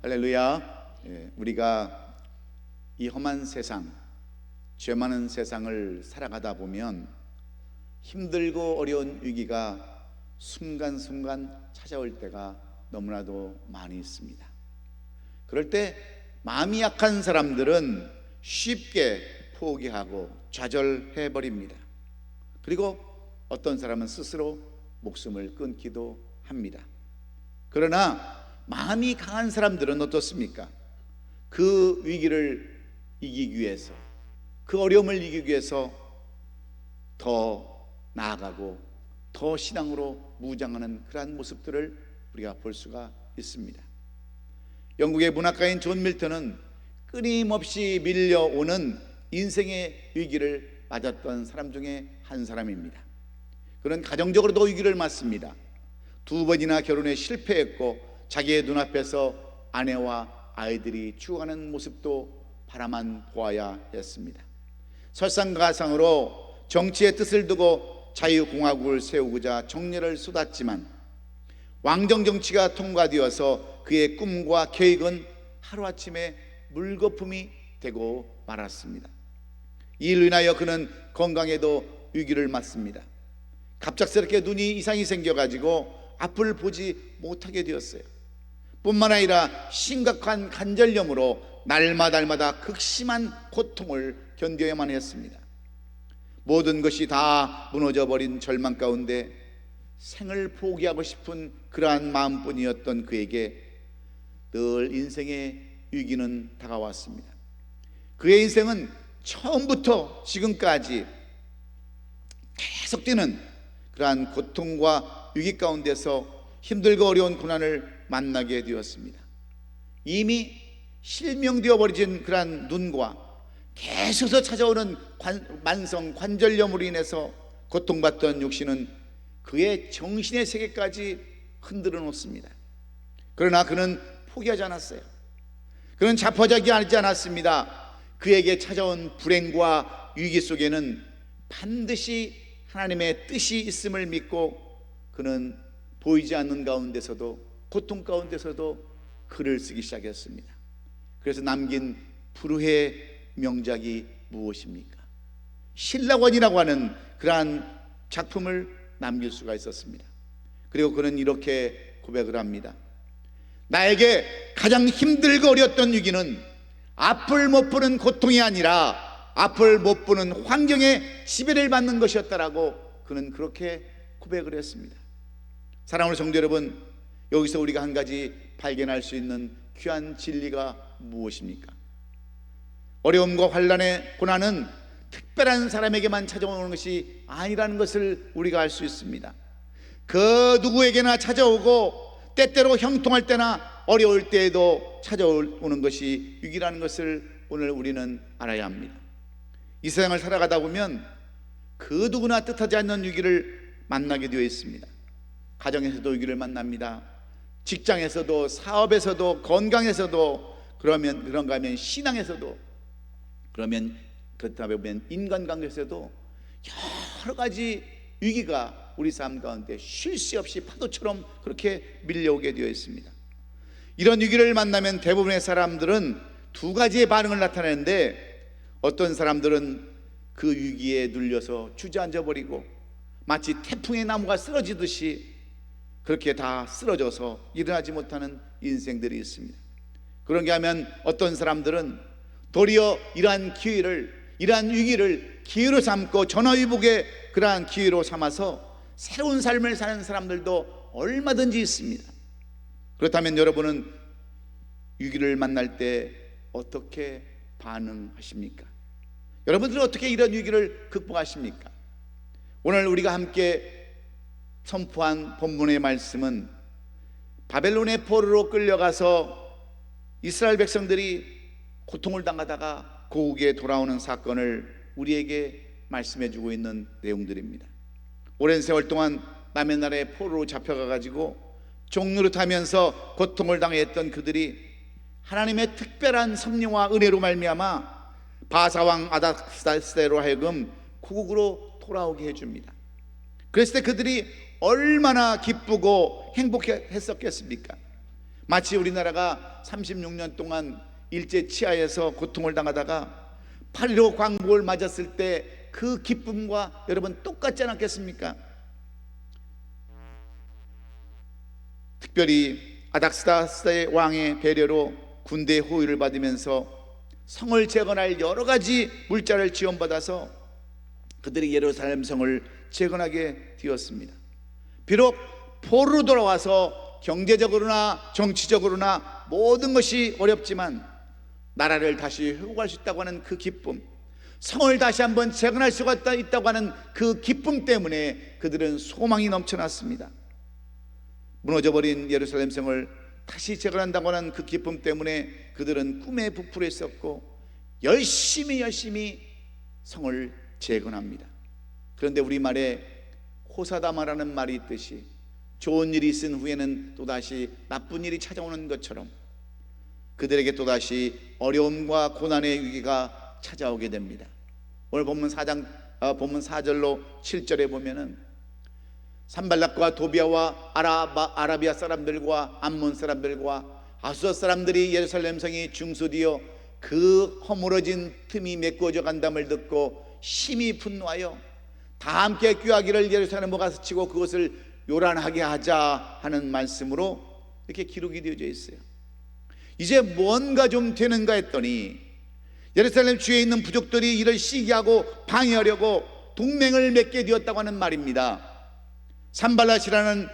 할렐루야. 우리가 이 험한 세상, 죄 많은 세상을 살아가다 보면 힘들고 어려운 위기가 순간순간 찾아올 때가 너무나도 많이 있습니다. 그럴 때 마음이 약한 사람들은 쉽게 포기하고 좌절해 버립니다. 그리고 어떤 사람은 스스로 목숨을 끊기도 합니다. 그러나 마음이 강한 사람들은 어떻습니까? 그 위기를 이기기 위해서, 그 어려움을 이기기 위해서 더 나아가고 더 신앙으로 무장하는 그러한 모습들을 우리가 볼 수가 있습니다. 영국의 문학가인 존 밀턴은 끊임없이 밀려오는 인생의 위기를 맞았던 사람 중에 한 사람입니다. 그는 가정적으로도 위기를 맞습니다. 2번이나 결혼에 실패했고 자기의 눈앞에서 아내와 아이들이 죽어가는 모습도 바라만 보아야 했습니다. 설상가상으로 정치의 뜻을 두고 자유공화국을 세우고자 정열을 쏟았지만 왕정 정치가 통과되어서 그의 꿈과 계획은 하루아침에 물거품이 되고 말았습니다. 이 일로 인하여 그는 건강에도 위기를 맞습니다. 갑작스럽게 눈이 이상이 생겨가지고 앞을 보지 못하게 되었어요. 뿐만 아니라 심각한 관절염으로 날마다 극심한 고통을 견뎌야만 했습니다. 모든 것이 다 무너져버린 절망 가운데 생을 포기하고 싶은 그러한 마음뿐이었던 그에게 늘 인생의 위기는 다가왔습니다. 그의 인생은 처음부터 지금까지 계속되는 그러한 고통과 위기 가운데서 힘들고 어려운 고난을 만나게 되었습니다. 이미 실명되어 버려진 그러한 눈과 계속해서 찾아오는 만성 관절염으로 인해서 고통받던 육신은 그의 정신의 세계까지 흔들어 놓습니다. 그러나 그는 포기하지 않았어요. 그는 자포자기하지 않았습니다. 그에게 찾아온 불행과 위기 속에는 반드시 하나님의 뜻이 있음을 믿고 그는 보이지 않는 가운데서도 고통 가운데서도 글을 쓰기 시작했습니다. 그래서 남긴 불후의 명작이 무엇입니까? 신라권이라고 하는 그러한 작품을 남길 수가 있었습니다. 그리고 그는 이렇게 고백을 합니다. 나에게 가장 힘들고 어려웠던 위기는 앞을 못 보는 고통이 아니라 앞을 못 보는 환경에 지배를 받는 것이었다라고 그는 그렇게 고백을 했습니다. 사랑하는 성도 여러분, 여기서 우리가 한 가지 발견할 수 있는 귀한 진리가 무엇입니까? 어려움과 환난의 고난은 특별한 사람에게만 찾아오는 것이 아니라는 것을 우리가 알 수 있습니다. 그 누구에게나 찾아오고 때때로 형통할 때나 어려울 때에도 찾아오는 것이 위기라는 것을 오늘 우리는 알아야 합니다. 이 세상을 살아가다 보면 그 누구나 뜻하지 않는 위기를 만나게 되어 있습니다. 가정에서도 위기를 만납니다. 직장에서도, 사업에서도, 건강에서도, 그런가 하면 신앙에서도, 그렇다 보면 인간관계에서도 여러 가지 위기가 우리 삶 가운데 쉴 새 없이 파도처럼 그렇게 밀려오게 되어 있습니다. 이런 위기를 만나면 대부분의 사람들은 두 가지의 반응을 나타내는데, 어떤 사람들은 그 위기에 눌려서 주저앉아 버리고 마치 태풍의 나무가 쓰러지듯이 그렇게 다 쓰러져서 일어나지 못하는 인생들이 있습니다. 그런가 하면 어떤 사람들은 도리어 이러한 기회를, 이러한 위기를 기회로 삼고 전화위복의 그러한 기회로 삼아서 새로운 삶을 사는 사람들도 얼마든지 있습니다. 그렇다면 여러분은 위기를 만날 때 어떻게 반응하십니까? 여러분들은 어떻게 이런 위기를 극복하십니까? 오늘 우리가 함께 선포한 본문의 말씀은 바벨론의 포로로 끌려가서 이스라엘 백성들이 고통을 당하다가 고국에 돌아오는 사건을 우리에게 말씀해 주고 있는 내용들입니다. 오랜 세월 동안 남의 나라에 포로로 잡혀가가지고 종노릇하면서 고통을 당했던 그들이 하나님의 특별한 섭리와 은혜로 말미암아 바사왕 아닥사스대로 하여금 고국으로 돌아오게 해줍니다. 그랬을 때 그들이 얼마나 기쁘고 행복했었겠습니까? 마치 우리나라가 36년 동안 일제 치하에서 고통을 당하다가 8.15 광복을 맞았을 때 그 기쁨과 여러분 똑같지 않았겠습니까? 특별히 아닥사스다의 왕의 배려로 군대의 호의를 받으면서 성을 재건할 여러 가지 물자를 지원받아서 그들이 예루살렘 성을 재건하게 되었습니다. 비록 포로로 돌아와서 경제적으로나 정치적으로나 모든 것이 어렵지만 나라를 다시 회복할 수 있다고 하는 그 기쁨, 성을 다시 한번 재건할 수가 있다고 하는 그 기쁨 때문에 그들은 소망이 넘쳐났습니다. 무너져버린 예루살렘 성을 다시 재건한다고 하는 그 기쁨 때문에 그들은 꿈에 부풀어 있었고 열심히 성을 재건합니다. 그런데 우리말에 호사다마라는 말이 있듯이 좋은 일이 있은 후에는 또다시 나쁜 일이 찾아오는 것처럼 그들에게 또다시 어려움과 고난의 위기가 찾아오게 됩니다. 오늘 본문 4절로 7절에 보면은 산발락과 도비아와 아라비아 사람들과 암몬 사람들과 아수르 사람들이 예루살렘 성이 중수되어 그 허물어진 틈이 메꾸어져 간담을 듣고 심히 분노하여 다 함께 꾀하기를 예루살렘으로 가서 치고 그것을 요란하게 하자 하는 말씀으로 이렇게 기록이 되어져 있어요. 이제 뭔가 좀 되는가 했더니 예루살렘 주위에 있는 부족들이 이를 시기하고 방해하려고 동맹을 맺게 되었다고 하는 말입니다. 산발랏이라는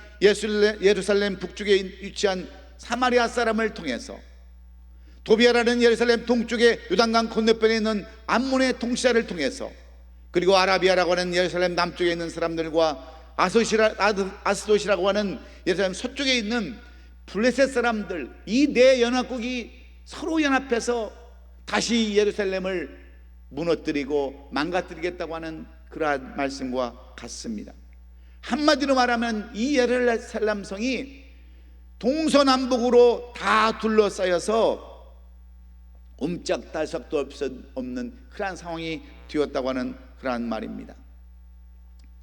예루살렘 북쪽에 위치한 사마리아 사람을 통해서, 도비아라는 예루살렘 동쪽에 요단강 건너편에 있는 암몬의 통치자를 통해서, 그리고 아라비아라고 하는 예루살렘 남쪽에 있는 사람들과 아스돗이라고 하는 예루살렘 서쪽에 있는 블레셋 사람들, 이 네 연합국이 서로 연합해서 다시 예루살렘을 무너뜨리고 망가뜨리겠다고 하는 그러한 말씀과 같습니다. 한마디로 말하면 이 예루살렘 성이 동서남북으로 다 둘러싸여서 옴짝달싹도 없는 그러한 상황이 되었다고 하는 그러한 말입니다.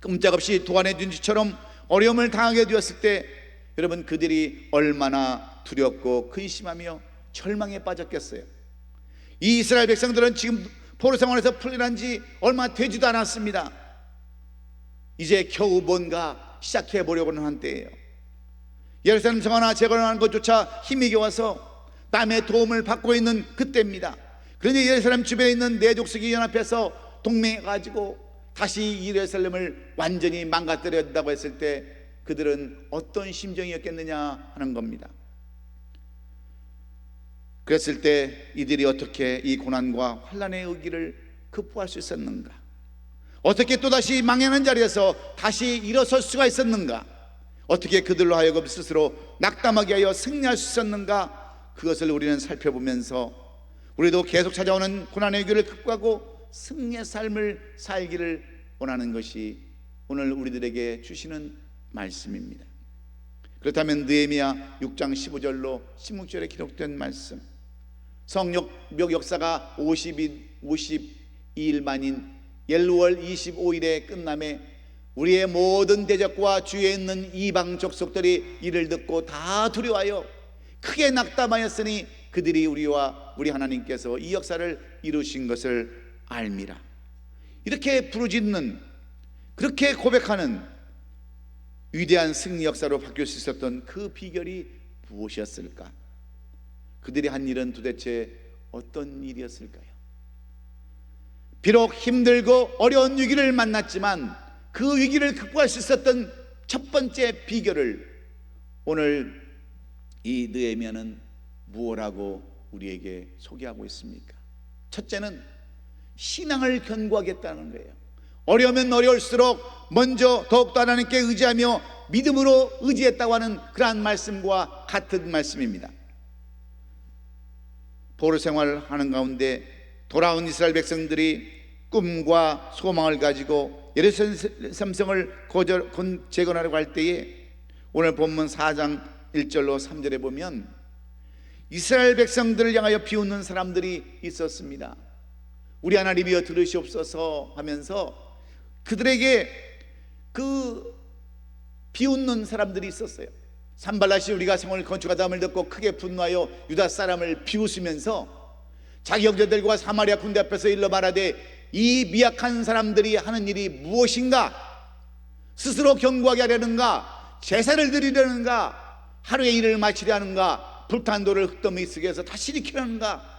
꼼짝없이 도안해 준 지처럼 어려움을 당하게 되었을 때 여러분, 그들이 얼마나 두렵고 근심하며 절망에 빠졌겠어요. 이 이스라엘 백성들은 지금 포로 생활에서 풀려난 지 얼마 되지도 않았습니다. 이제 겨우 뭔가 시작해 보려고는 한 때예요. 예루살렘 성 하나 재건하는 것조차 힘이 겨워서 남의 도움을 받고 있는 그때입니다. 그런데 예루살렘 주변에 있는 네 족속이 연합해서 동맹해가지고 다시 예루살렘을 완전히 망가뜨려야 된다고 했을 때 그들은 어떤 심정이었겠느냐 하는 겁니다. 그랬을 때 이들이 어떻게 이 고난과 환난의 의기를 극복할 수 있었는가? 어떻게 또다시 망하는 자리에서 다시 일어설 수가 있었는가? 어떻게 그들로 하여금 스스로 낙담하게 하여 승리할 수 있었는가? 그것을 우리는 살펴보면서 우리도 계속 찾아오는 고난의 위기를 극복하고 승리의 삶을 살기를 원하는 것이 오늘 우리들에게 주시는 말씀입니다. 그렇다면 느헤미야 6장 15절로 16절에 기록된 말씀, 성역 역사가 52일 만인 엘루월 25일에 끝남에 우리의 모든 대적과 주위에 있는 이방 족속들이 이를 듣고 다 두려워하여 크게 낙담하였으니 그들이 우리와 우리 하나님께서 이 역사를 이루신 것을 알미라. 이렇게 부르짖는, 그렇게 고백하는 위대한 승리 역사로 바뀔 수 있었던 그 비결이 무엇이었을까? 그들이 한 일은 도대체 어떤 일이었을까요? 비록 힘들고 어려운 위기를 만났지만 그 위기를 극복할 수 있었던 첫 번째 비결을 오늘 이 느헤미야는 무엇라고 우리에게 소개하고 있습니까? 첫째는 신앙을 견고하겠다는 거예요. 어려우면 어려울수록 먼저 더욱더 하나님께 의지하며 믿음으로 의지했다고 하는 그러한 말씀과 같은 말씀입니다. 포로 생활하는 가운데 돌아온 이스라엘 백성들이 꿈과 소망을 가지고 예루살렘 성을 재건하려고 할 때에 오늘 본문 4장 1절로 3절에 보면 이스라엘 백성들을 향하여 비웃는 사람들이 있었습니다. 우리 하나님이여 들으시옵소서 하면서 그들에게 그 비웃는 사람들이 있었어요. 산발랏이 우리가 성을 건축하다함을 듣고 크게 분노하여 유다 사람을 비웃으면서 자기 형제들과 사마리아 군대 앞에서 일러 말하되 이 미약한 사람들이 하는 일이 무엇인가? 스스로 경고하게 하려는가? 제사를 드리려는가? 하루의 일을 마치려 하는가? 불탄 돌을 흙더미 속에서 다시 일으키려는가?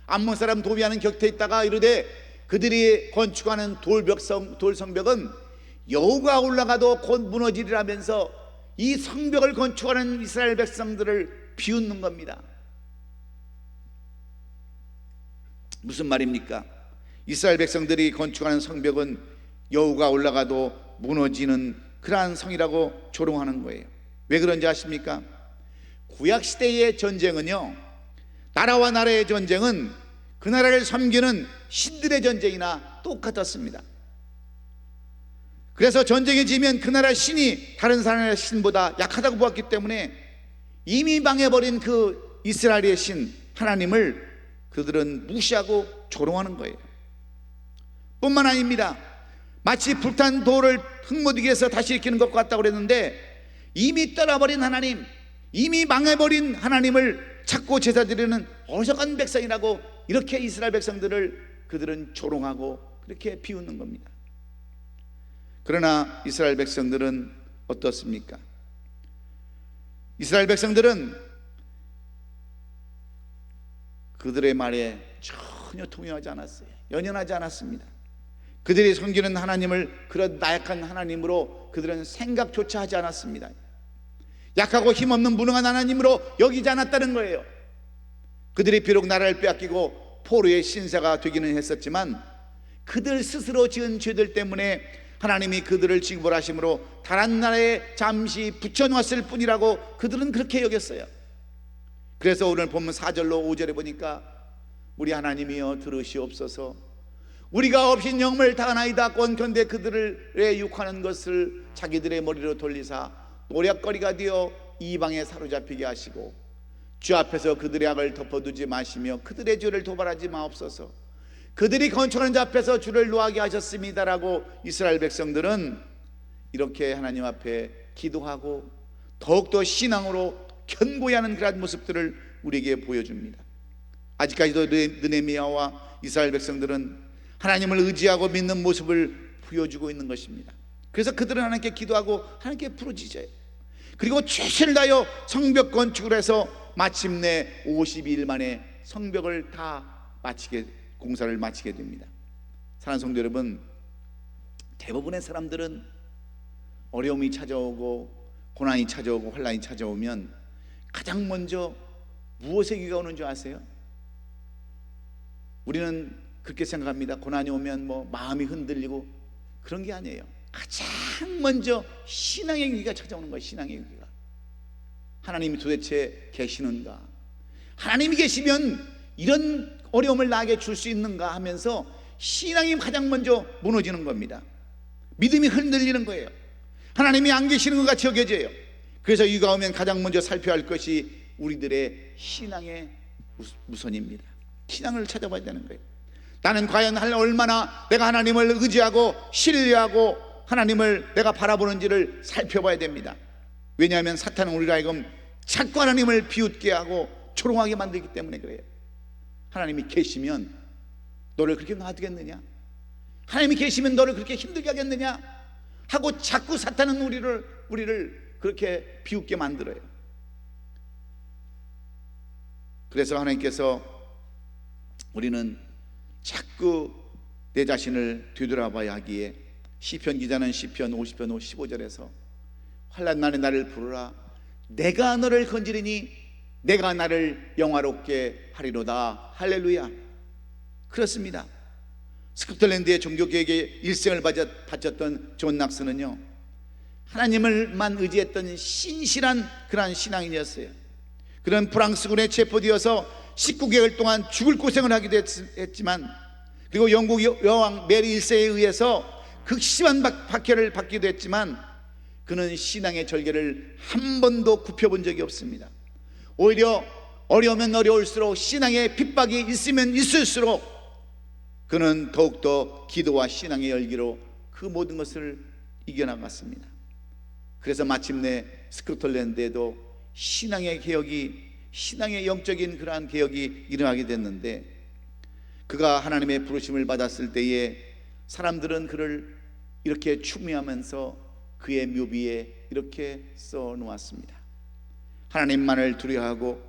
암몬 사람 도비아는 곁에 있다가 이르되 그들이 건축하는 돌 성벽은 여호가 올라가도 곧 무너지리라면서 이 성벽을 건축하는 이스라엘 백성들을 비웃는 겁니다. 무슨 말입니까? 이스라엘 백성들이 건축하는 성벽은 여호가 올라가도 무너지는 그러한 성이라고 조롱하는 거예요. 왜 그런지 아십니까? 구약시대의 전쟁은요, 나라와 나라의 전쟁은 그 나라를 섬기는 신들의 전쟁이나 똑같았습니다. 그래서 전쟁이 지면 그 나라 신이 다른 나라의 신보다 약하다고 보았기 때문에 이미 망해버린 그 이스라엘의 신 하나님을 그들은 무시하고 조롱하는 거예요. 뿐만 아닙니다. 마치 불탄 돌을 흙무더기에서 다시 일으키는 것 같다고 그랬는데 이미 떠나버린 하나님, 이미 망해버린 하나님을 찾고 제사드리는 어리석은 백성이라고 이렇게 이스라엘 백성들을 그들은 조롱하고 그렇게 비웃는 겁니다. 그러나 이스라엘 백성들은 어떻습니까? 이스라엘 백성들은 그들의 말에 전혀 동요하지 않았어요. 연연하지 않았습니다. 그들이 섬기는 하나님을 그런 나약한 하나님으로 그들은 생각조차 하지 않았습니다. 약하고 힘없는 무능한 하나님으로 여기지 않았다는 거예요. 그들이 비록 나라를 빼앗기고 포로의 신세가 되기는 했었지만 그들 스스로 지은 죄들 때문에 하나님이 그들을 징벌하심으로 다른 나라에 잠시 붙여놓았을 뿐이라고 그들은 그렇게 여겼어요. 그래서 오늘 본문 4절로 5절에 보니까 우리 하나님이여 들으시옵소서, 우리가 없인 영을 당하나이다. 원컨대 그들을 욕하는 것을 자기들의 머리로 돌리사 노략거리가 되어 이방에 사로잡히게 하시고 주 앞에서 그들의 악을 덮어두지 마시며 그들의 죄를 도발하지 마옵소서. 그들이 건축하는 자 앞에서 주를 노하게 하셨습니다라고 이스라엘 백성들은 이렇게 하나님 앞에 기도하고 더욱더 신앙으로 견고히 하는 그런 모습들을 우리에게 보여줍니다. 아직까지도 느헤미야와 이스라엘 백성들은 하나님을 의지하고 믿는 모습을 보여주고 있는 것입니다. 그래서 그들은 하나님께 기도하고 하나님께 부르짖어요. 그리고 최선을 다하여 성벽 건축을 해서 마침내 52일 만에 성벽을 다 공사를 마치게 됩니다. 사랑하는 성도 여러분, 대부분의 사람들은 어려움이 찾아오고 고난이 찾아오고 환난이 찾아오면 가장 먼저 무엇의 위기가 오는 줄 아세요? 우리는 그렇게 생각합니다. 고난이 오면 마음이 흔들리고 그런 게 아니에요. 가장 먼저 신앙의 위기가 찾아오는 거예요. 신앙의 위기가. 하나님이 도대체 계시는가? 하나님이 계시면 이런 어려움을 나에게 줄 수 있는가 하면서 신앙이 가장 먼저 무너지는 겁니다. 믿음이 흔들리는 거예요. 하나님이 안 계시는 것 같이 여겨져요. 그래서 위기가 오면 가장 먼저 살펴야 할 것이 우리들의 신앙의 우선입니다. 신앙을 찾아봐야 되는 거예요. 나는 과연 얼마나 내가 하나님을 의지하고 신뢰하고 하나님을 내가 바라보는지를 살펴봐야 됩니다. 왜냐하면 사탄은 우리가 하여금 자꾸 하나님을 비웃게 하고 조롱하게 만들기 때문에 그래요. 하나님이 계시면 너를 그렇게 놔두겠느냐? 하나님이 계시면 너를 그렇게 힘들게 하겠느냐? 하고 자꾸 사탄은 우리를 그렇게 비웃게 만들어요. 그래서 하나님께서 우리는 자꾸 내 자신을 되돌아봐야 하기에 시편 기자는 시편 50편 15절에서 환난 날에 나를 부르라, 내가 너를 건지리니 내가 나를 영화롭게 하리로다. 할렐루야. 그렇습니다. 스코틀랜드의 종교개혁의 일생을 바쳤던 존 낙스는요, 하나님을만 의지했던 신실한 그러한 신앙인이었어요. 그런 프랑스군에 체포되어서 19개월 동안 죽을 고생을 하기도 했지만, 그리고 영국 여왕 메리 1세에 의해서 극심한 박해를 받기도 했지만 그는 신앙의 절개를 한 번도 굽혀본 적이 없습니다. 오히려 어려우면 어려울수록 신앙의 핍박이 있으면 있을수록 그는 더욱더 기도와 신앙의 열기로 그 모든 것을 이겨나갔습니다. 그래서 마침내 스코틀랜드에도 신앙의 개혁이, 신앙의 영적인 그러한 개혁이 일어나게 됐는데, 그가 하나님의 부르심을 받았을 때에 사람들은 그를 이렇게 추미하면서 그의 묘비에 이렇게 써놓았습니다. 하나님만을 두려워하고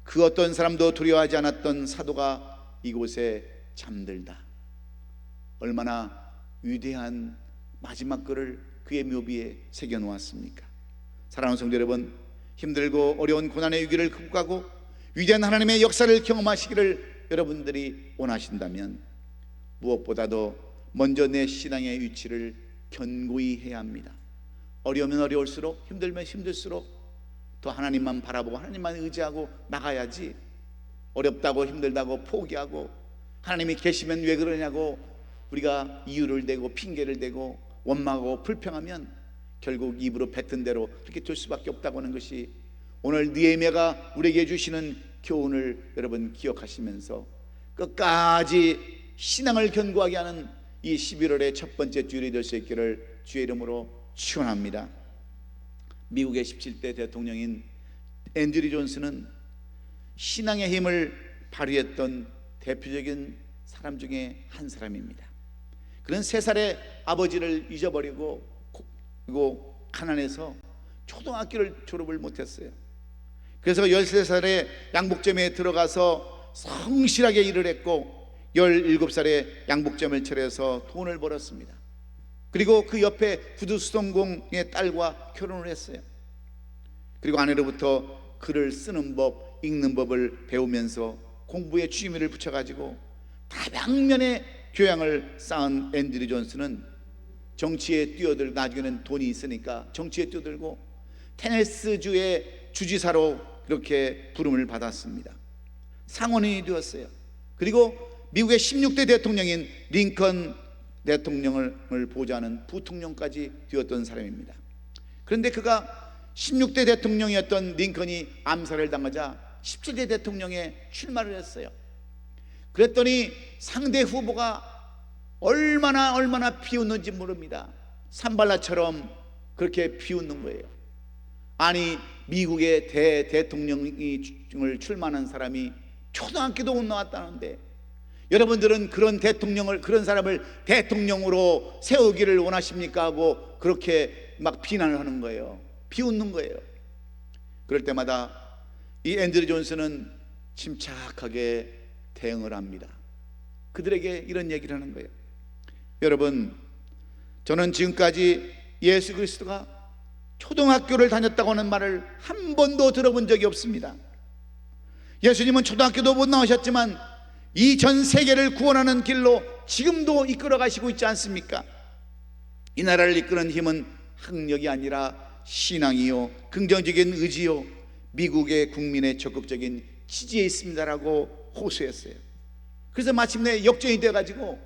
그 어떤 사람도 두려워하지 않았던 사도가 이곳에 잠들다. 얼마나 위대한 마지막 글을 그의 묘비에 새겨놓았습니까? 사랑하는 성도 여러분, 힘들고 어려운 고난의 위기를 극복하고 위대한 하나님의 역사를 경험하시기를 여러분들이 원하신다면 무엇보다도 먼저 내 신앙의 위치를 견고히 해야 합니다. 어려우면 어려울수록, 힘들면 힘들수록 더 하나님만 바라보고 하나님만 의지하고 나가야지, 어렵다고 힘들다고 포기하고 하나님이 계시면 왜 그러냐고 우리가 이유를 대고 핑계를 대고 원망하고 불평하면 결국 입으로 뱉은 대로 그렇게 될 수밖에 없다고 하는 것이 오늘 느헤미야가 우리에게 주시는 교훈을 여러분 기억하시면서 끝까지 신앙을 견고하게 하는 이 11월의 첫 번째 주일이 될 수 있기를 주의 이름으로 축원합니다. 미국의 17대 대통령인 앤드류 존슨은 신앙의 힘을 발휘했던 대표적인 사람 중에 한 사람입니다. 그는 3살의 아버지를 잊어버리고 그리고 가난해서 초등학교를 졸업을 못했어요. 그래서 13살에 양복점에 들어가서 성실하게 일을 했고 17살에 양복점을 차려서 돈을 벌었습니다. 그리고 그 옆에 구두수동공의 딸과 결혼을 했어요. 그리고 아내로부터 글을 쓰는 법, 읽는 법을 배우면서 공부에 취미를 붙여가지고 다방면의 교양을 쌓은 앤드류 존슨은 정치에 뛰어들고, 나중에는 돈이 있으니까 정치에 뛰어들고 테네스주의 주지사로 그렇게 부름을 받았습니다. 상원인이 되었어요. 그리고 미국의 16대 대통령인 링컨 대통령을 보좌하는 부통령까지 되었던 사람입니다. 그런데 그가 16대 대통령이었던 링컨이 암살을 당하자 17대 대통령에 출마를 했어요. 그랬더니 상대 후보가 얼마나 비웃는지 모릅니다. 산발라처럼 그렇게 비웃는 거예요. 아니, 미국의 대통령을 출마하는 사람이 초등학교도 못 나왔다는데 여러분들은 그런 사람을 대통령으로 세우기를 원하십니까? 하고 그렇게 막 비난을 하는 거예요. 비웃는 거예요. 그럴 때마다 이 앤드류 존슨은 침착하게 대응을 합니다. 그들에게 이런 얘기를 하는 거예요. 여러분, 저는 지금까지 예수 그리스도가 초등학교를 다녔다고 하는 말을 한 번도 들어본 적이 없습니다. 예수님은 초등학교도 못 나오셨지만 이 전 세계를 구원하는 길로 지금도 이끌어 가시고 있지 않습니까? 이 나라를 이끄는 힘은 학력이 아니라 신앙이요, 긍정적인 의지요, 미국의 국민의 적극적인 지지에 있습니다라고 호소했어요. 그래서 마침내 역전이 돼가지고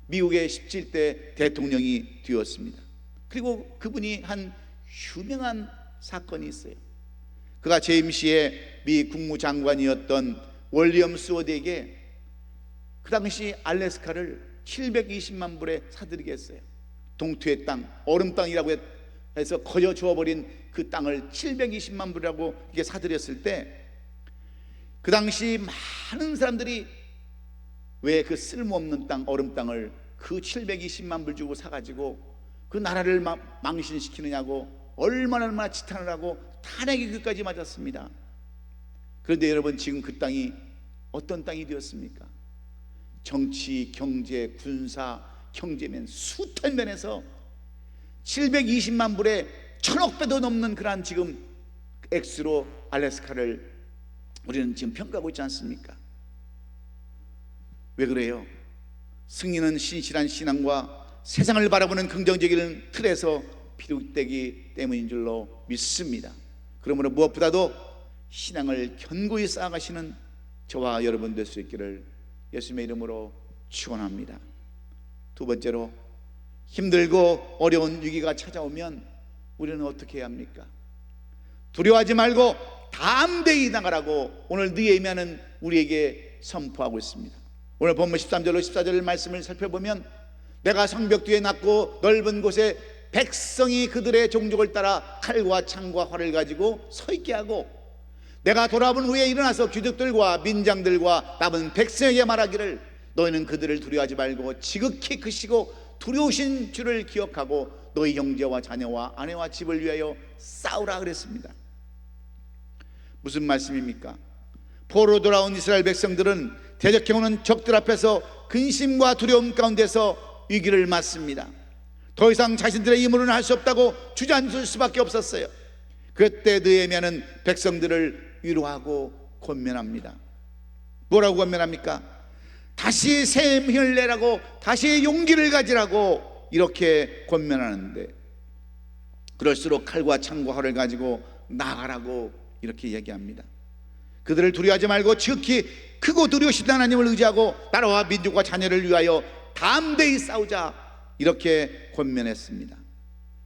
미국의 17대 대통령이 되었습니다. 그리고 그분이 한 유명한 사건이 있어요. 그가 제임스의 미 국무장관이었던 월리엄 스워드에게 그 당시 알래스카를 720만 불에 사들이게 했어요. 동투의 땅, 얼음 땅이라고 해서 거저 주어버린 그 땅을 720만 불이라고 이게 사들였을 때 그 당시 많은 사람들이 왜 그 쓸모없는 땅, 얼음 땅을 그 720만 불 주고 사가지고 그 나라를 망신시키느냐고 얼마나 지탄을 하고 탄핵이 그까지 맞았습니다. 그런데 여러분, 지금 그 땅이 어떤 땅이 되었습니까? 정치, 경제, 군사, 경제면 숱한 면에서 720만 불에 1000억 배도 넘는 그러한 지금 액수로 알래스카를 우리는 지금 평가하고 있지 않습니까? 왜 그래요? 승리는 신실한 신앙과 세상을 바라보는 긍정적인 틀에서 비롯되기 때문인 줄로 믿습니다. 그러므로 무엇보다도 신앙을 견고히 쌓아가시는 저와 여러분 될 수 있기를 예수님의 이름으로 축원합니다. 두 번째로, 힘들고 어려운 위기가 찾아오면 우리는 어떻게 해야 합니까? 두려워하지 말고 담대히 나가라고 오늘 느헤미야는 우리에게 선포하고 있습니다. 오늘 본문 13절로 14절 말씀을 살펴보면 내가 성벽 뒤에 낮고 넓은 곳에 백성이 그들의 종족을 따라 칼과 창과 활을 가지고 서 있게 하고, 내가 돌아본 후에 일어나서 귀족들과 민장들과 남은 백성에게 말하기를 너희는 그들을 두려워하지 말고 지극히 크시고 두려우신 주를 기억하고 너희 형제와 자녀와 아내와 집을 위하여 싸우라 그랬습니다. 무슨 말씀입니까? 포로 돌아온 이스라엘 백성들은 대적해오는 적들 앞에서 근심과 두려움 가운데서 위기를 맞습니다. 더 이상 자신들의 힘으로는 할 수 없다고 주저앉을 수밖에 없었어요. 그때 느헤미야는 백성들을 위로하고 권면합니다. 뭐라고 권면합니까? 다시 새 힘을 내라고, 다시 용기를 가지라고 이렇게 권면하는데, 그럴수록 칼과 창과 활을 가지고 나가라고 이렇게 얘기합니다. 그들을 두려워하지 말고 지극히 크고 두려우신 하나님을 의지하고 나라와 민족과 자녀를 위하여 담대히 싸우자, 이렇게 권면했습니다.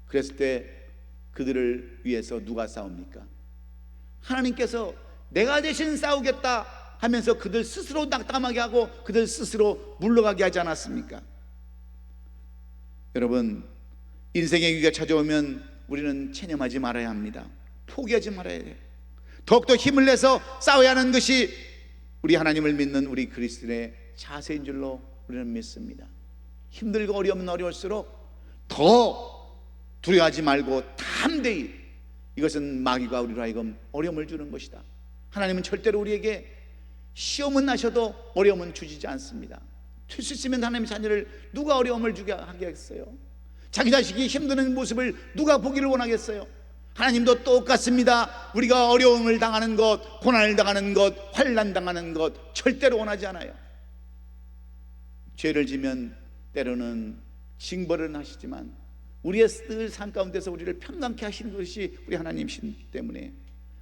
그랬을 때 그들을 위해서 누가 싸웁니까? 하나님께서 내가 대신 싸우겠다 하면서 그들 스스로 낙담하게 하고 그들 스스로 물러가게 하지 않았습니까? 여러분, 인생의 위기가 찾아오면 우리는 체념하지 말아야 합니다. 포기하지 말아야 해요. 더욱더 힘을 내서 싸워야 하는 것이 우리 하나님을 믿는 우리 그리스도인의 자세인 줄로 우리는 믿습니다. 힘들고 어려우면 어려울수록 더 두려워하지 말고 담대히, 이것은 마귀가 우리로 하여금 어려움을 주는 것이다. 하나님은 절대로 우리에게 시험은 나셔도 어려움은 주시지 않습니다. 될 수 있으면 하나님의 자녀를 누가 어려움을 주게 하겠어요? 자기 자식이 힘드는 모습을 누가 보기를 원하겠어요? 하나님도 똑같습니다. 우리가 어려움을 당하는 것, 고난을 당하는 것, 환난 당하는 것 절대로 원하지 않아요. 죄를 지면 때로는 징벌을 하시지만 우리의 늘 삶 가운데서 우리를 평강케 하시는 것이 우리 하나님이시기 때문에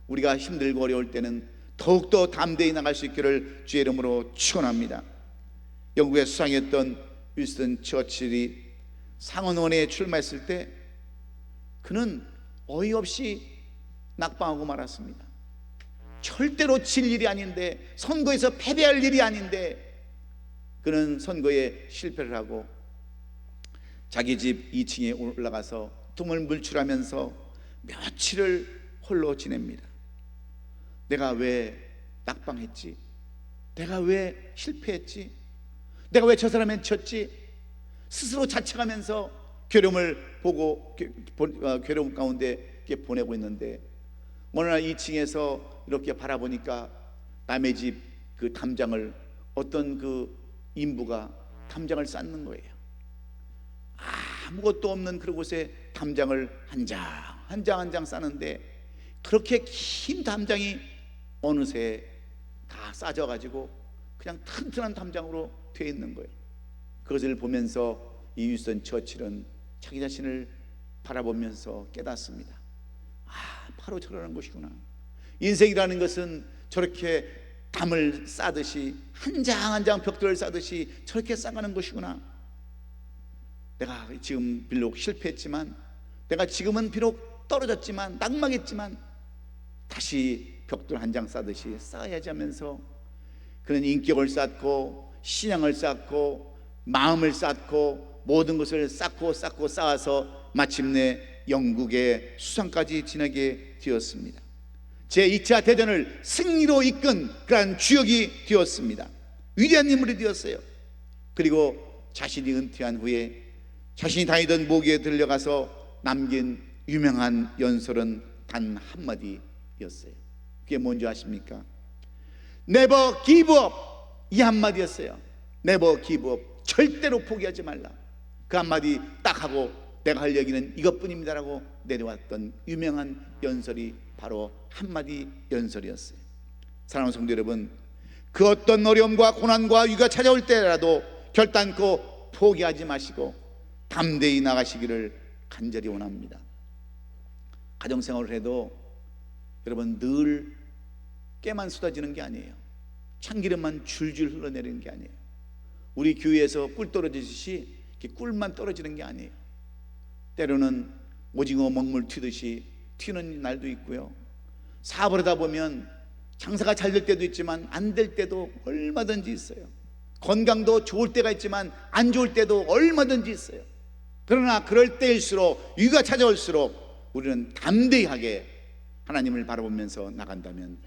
우리가 힘들고 어려울 때는 더욱더 담대히 나갈 수 있기를 주의 이름으로 축원합니다. 영국에 수상했던 윈스턴 처칠이 상원원에 출마했을 때 그는 어이없이 낙방하고 말았습니다. 절대로 질 일이 아닌데, 선거에서 패배할 일이 아닌데 그는 선거에 실패를 하고 자기 집 2층에 올라가서 tum을 물출하면서 며칠을 홀로 지냅니다. 내가 왜 낙방했지? 내가 왜 실패했지? 내가 왜 저 사람한테 졌지? 스스로 자책하면서 괴로움을 보고 괴로움 가운데 이렇게 보내고 있는데, 어느 날 2층에서 이렇게 바라보니까 남의 집 그 담장을 어떤 그 인부가 담장을 쌓는 거예요. 아무것도 없는 그곳에 담장을 한 장 쌓는데 그렇게 긴 담장이 어느새 다 싸져가지고 그냥 튼튼한 담장으로 되어 있는 거예요. 그것을 보면서 이 윈스턴 처칠은 자기 자신을 바라보면서 깨닫습니다. 바로 저러는 것이구나. 인생이라는 것은 저렇게 담을 싸듯이 한 장 한 장 벽돌을 싸듯이 저렇게 싸가는 것이구나. 내가 지금 비록 실패했지만, 내가 지금은 비록 떨어졌지만, 낙망했지만 다시 벽돌 한 장 싸듯이 쌓아야지 하면서 그는 인격을 쌓고 신앙을 쌓고 마음을 쌓고 모든 것을 쌓고 쌓아서 마침내 영국의 수상까지 지나게 되었습니다. 제2차 대전을 승리로 이끈 그러한 주역이 되었습니다. 위대한 인물이 되었어요. 그리고 자신이 은퇴한 후에 자신이 다니던 모교에 들려가서 남긴 유명한 연설은 단 한마디였어요. 그게 뭔지 아십니까? Never give up, 이 한마디였어요. Never give up, 절대로 포기하지 말라. 그 한마디 딱 하고 내가 할 얘기는 이것뿐입니다라고 내려왔던 유명한 연설이 바로 한마디 연설이었어요. 사랑하는 성도 여러분, 그 어떤 어려움과 고난과 위기가 찾아올 때라도 결단코 포기하지 마시고 담대히 나가시기를 간절히 원합니다. 가정생활을 해도 여러분 늘 깨만 쏟아지는 게 아니에요. 참기름만 줄줄 흘러내리는 게 아니에요. 우리 교회에서 꿀 떨어지듯이 이렇게 꿀만 떨어지는 게 아니에요. 때로는 오징어 먹물 튀듯이 튀는 날도 있고요. 사업을 하다 보면 장사가 잘 될 때도 있지만 안 될 때도 얼마든지 있어요. 건강도 좋을 때가 있지만 안 좋을 때도 얼마든지 있어요. 그러나 그럴 때일수록, 위기가 찾아올수록 우리는 담대하게 하나님을 바라보면서 나간다면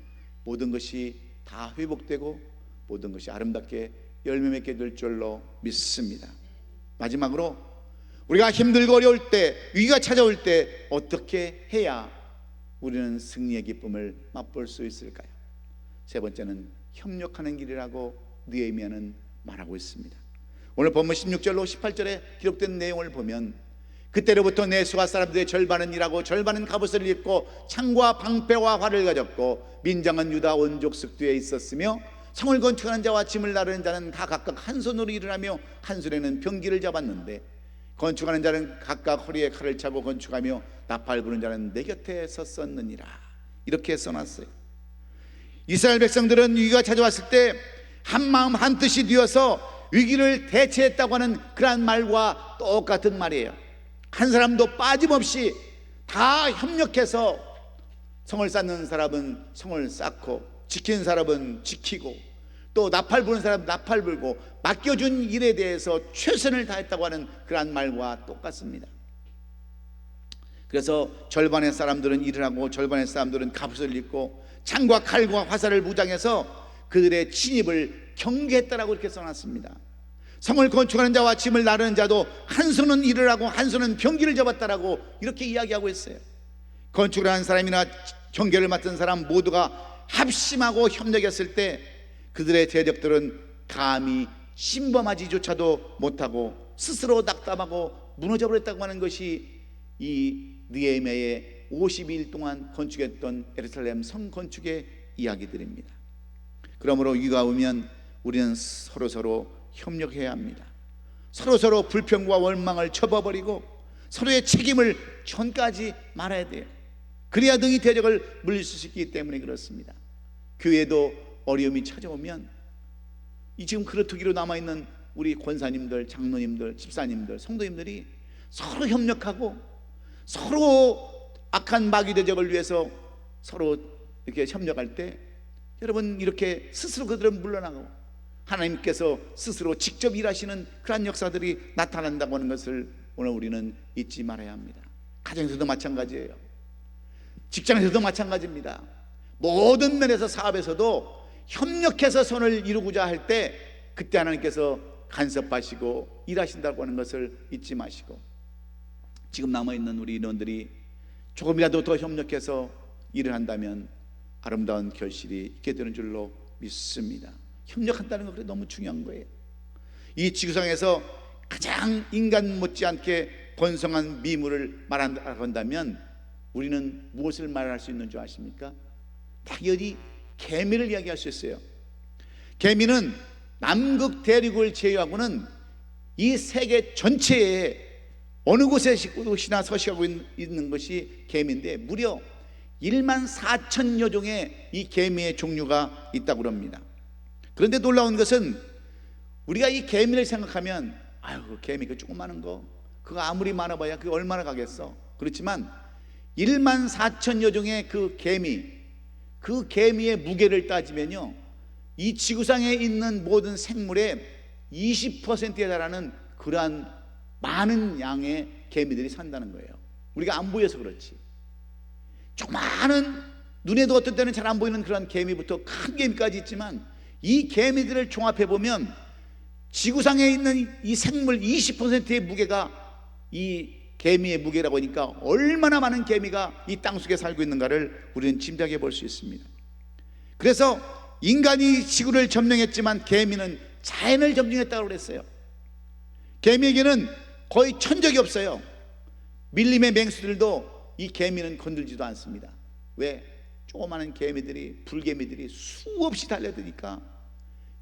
모든 것이 다 회복되고 모든 것이 아름답게 열매 맺게 될 줄로 믿습니다. 마지막으로 우리가 힘들고 어려울 때, 위기가 찾아올 때 어떻게 해야 우리는 승리의 기쁨을 맛볼 수 있을까요? 세 번째는 협력하는 길이라고 느헤미야는 말하고 있습니다. 오늘 본문 16절로 18절에 기록된 내용을 보면, 그때로부터 내수가 사람들의 절반은 일하고 절반은 갑옷을 입고 창과 방패와 활을 가졌고, 민장은 유다 온족 숙두에 있었으며 성을 건축하는 자와 짐을 나르는 자는 다 각각 한 손으로 일을 하며 한 손에는 병기를 잡았는데, 건축하는 자는 각각 허리에 칼을 차고 건축하며 나팔 부는 자는 내 곁에 섰었느니라. 이렇게 써놨어요. 이스라엘 백성들은 위기가 찾아왔을 때 한마음 한뜻이 되어서 위기를 대체했다고 하는 그러한 말과 똑같은 말이에요. 한 사람도 빠짐없이 다 협력해서 성을 쌓는 사람은 성을 쌓고, 지키는 사람은 지키고, 또 나팔 부는 사람은 나팔 불고, 맡겨준 일에 대해서 최선을 다했다고 하는 그러한 말과 똑같습니다. 그래서 절반의 사람들은 일을 하고 절반의 사람들은 갑옷을 입고 창과 칼과 화살을 무장해서 그들의 진입을 경계했다라고 이렇게 써놨습니다. 성을 건축하는 자와 짐을 나르는 자도 한 손은 일을 하고 한 손은 병기를 잡았다라고 이렇게 이야기하고 있어요. 건축을 하는 사람이나 경계를 맡은 사람 모두가 합심하고 협력했을 때 그들의 대적들은 감히 침범하지조차도 못하고 스스로 낙담하고 무너져버렸다고 하는 것이 이 느헤미야의 52일 동안 건축했던 예루살렘 성 건축의 이야기들입니다. 그러므로 위기가 오면 우리는 서로 협력해야 합니다. 서로 불평과 원망을 접어버리고 서로의 책임을 전가하지 말아야 돼요. 그래야 능히 대적을 물릴 수 있기 때문에 그렇습니다. 교회도 어려움이 찾아오면 이 지금 그렇두기로 남아있는 우리 권사님들, 장로님들, 집사님들, 성도님들이 서로 협력하고 서로 악한 마귀 대적을 위해서 서로 이렇게 협력할 때, 여러분 이렇게 스스로 그들은 물러나고 하나님께서 스스로 직접 일하시는 그러한 역사들이 나타난다고 하는 것을 오늘 우리는 잊지 말아야 합니다. 가정에서도 마찬가지예요. 직장에서도 마찬가지입니다. 모든 면에서, 사업에서도 협력해서 선을 이루고자 할 때 그때 하나님께서 간섭하시고 일하신다고 하는 것을 잊지 마시고, 지금 남아있는 우리 인원들이 조금이라도 더 협력해서 일을 한다면 아름다운 결실이 있게 되는 줄로 믿습니다. 협력한다는 것, 그게 너무 중요한 거예요. 이 지구상에서 가장 인간 못지않게 번성한 미물을 말한다면 우리는 무엇을 말할 수 있는 줄 아십니까? 당연히 개미를 이야기할 수 있어요. 개미는 남극 대륙을 제외하고는 이 세계 전체에 어느 곳에나 서식하고 있는 것이 개미인데, 무려 1만 4천여 종의 이 개미의 종류가 있다고 합니다. 그런데 놀라운 것은 우리가 이 개미를 생각하면, 아유 그 개미 그 조그마한 거 그거 아무리 많아봐야 그게 얼마나 가겠어. 그렇지만 1만 4천여 종의 그 개미의 무게를 따지면요, 이 지구상에 있는 모든 생물의 20%에 달하는 그러한 많은 양의 개미들이 산다는 거예요. 우리가 안 보여서 그렇지. 조그마한, 눈에도 어떤 때는 잘 안 보이는 그런 개미부터 큰 개미까지 있지만, 이 개미들을 종합해 보면 지구상에 있는 이 생물 20%의 무게가 이 개미의 무게라고 하니까 얼마나 많은 개미가 이 땅속에 살고 있는가를 우리는 짐작해 볼 수 있습니다. 그래서 인간이 지구를 점령했지만 개미는 자연을 점령했다고 그랬어요. 개미에게는 거의 천적이 없어요. 밀림의 맹수들도 이 개미는 건들지도 않습니다. 왜? 조그마한 개미들이, 불개미들이 수없이 달려드니까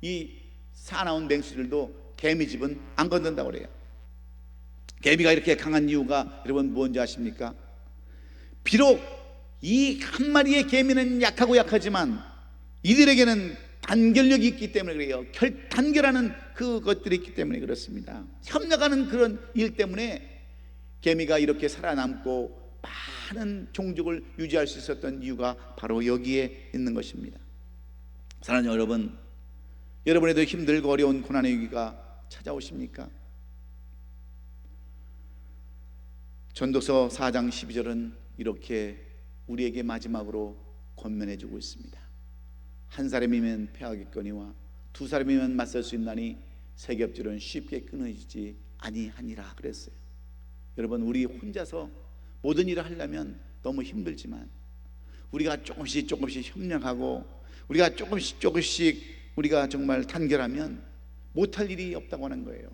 이 사나운 맹수들도 개미집은 안 건든다고 그래요. 개미가 이렇게 강한 이유가 여러분 뭔지 아십니까? 비록 이 한 마리의 개미는 약하지만 이들에게는 단결력이 있기 때문에 그래요. 단결하는 그것들이 있기 때문에 그렇습니다. 협력하는 그런 일 때문에 개미가 이렇게 살아남고 많은 종족을 유지할 수 있었던 이유가 바로 여기에 있는 것입니다. 사랑하는 여러분, 여러분에도 힘들고 어려운 고난의 위기가 찾아오십니까? 전도서 4장 12절은 이렇게 우리에게 마지막으로 권면해 주고 있습니다. 한 사람이면 패하겠거니와 두 사람이면 맞설 수 있나니 세 겹줄은 쉽게 끊어지지 아니하니라 그랬어요. 여러분, 우리 혼자서 모든 일을 하려면 너무 힘들지만 우리가 조금씩 협력하고 우리가 조금씩 우리가 정말 단결하면 못할 일이 없다고 하는 거예요.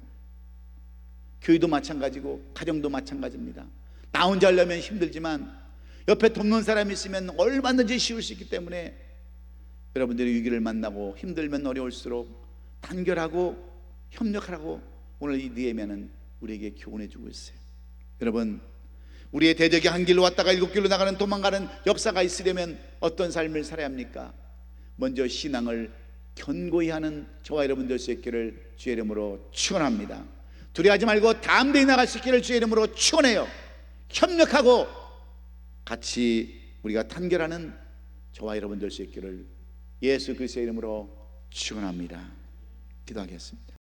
교회도 마찬가지고 가정도 마찬가지입니다. 나 혼자 하려면 힘들지만 옆에 돕는 사람이 있으면 얼마든지 쉬울 수 있기 때문에 여러분들이 위기를 만나고 힘들면 어려울수록 단결하고 협력하라고 오늘 이 느헤미야는 우리에게 교훈해 주고 있어요. 여러분, 우리의 대적이 한 길로 왔다가 일곱 길로 나가는 도망가는 역사가 있으려면 어떤 삶을 살아야 합니까? 먼저 신앙을 견고히 하는 저와 여러분 될 수 있기를 주의 이름으로 축원합니다. 두려워하지 말고 담대히 나갈 수 있기를 주의 이름으로 축원해요. 협력하고 같이 우리가 단결하는 저와 여러분 될 수 있기를 예수 그리스도의 이름으로 축원합니다. 기도하겠습니다.